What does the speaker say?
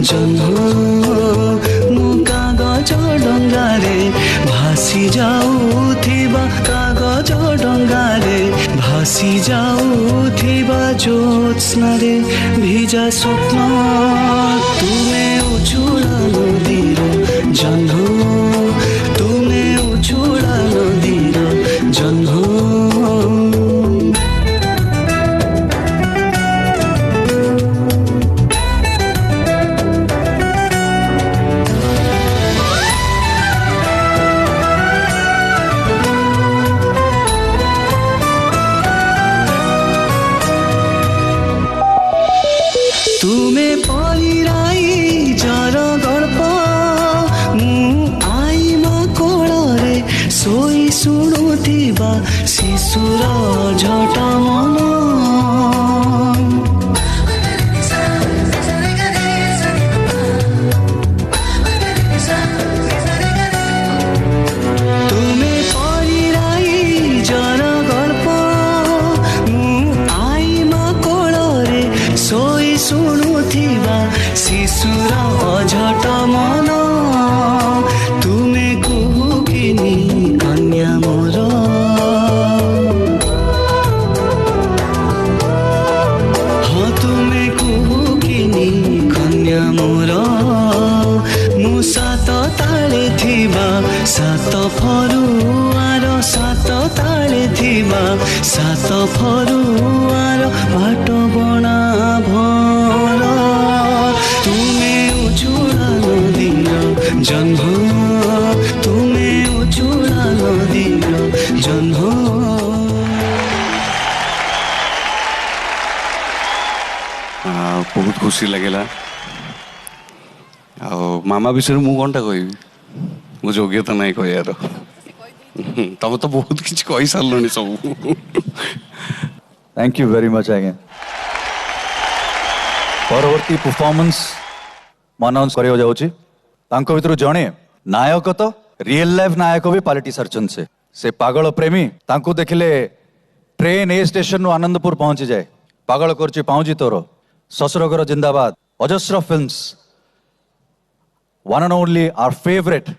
जन्म मु कागज डंगारे भासी जाऊथिबा कागज डंगारे भासी जाऊथिबा ज्योत्स्नारे भिजा स्वप्न तुमे उछुला नदीर जन्म तुमे उछुला नदीर जन्म तुमे परिराई जर गल्प मु आईमा कोଳରେ सोई शुणुथिबा शिशुर झट मन तुमे परिराई जर गल्प मु आईमा कोଳରେ सोई शुणुथिबा शिशुर अझट मन तुमे कुहुकिनी कन्या मोर हाँ तुमे कुहुकिनी कन्या मोर मु सात ताले थिबा सात फरुआर सात ताले थिबा सात फरुआर बाट बणा भर तुमे उछुला नदीर जन्म तुमे उछुला नदीर जन्म बहुत खुशी लगेला मामा विषय मु कौन कह मो योग्यता नहीं कह तुम तो बहुत किसी कही सारे सब thank you very much again परवर्ती परफॉर्मेंस अनाउंस कर भर जड़े नायक तो रियल लाइफ नायक भी पलटि सारचन से पागल प्रेमी तांको देखिले ट्रेन ए स्टेशन आनंदपुर पहुंची जाए पागल कर पाऊँची तोर ससुरघर जिंदाबाद Ajasra films one and only our favourite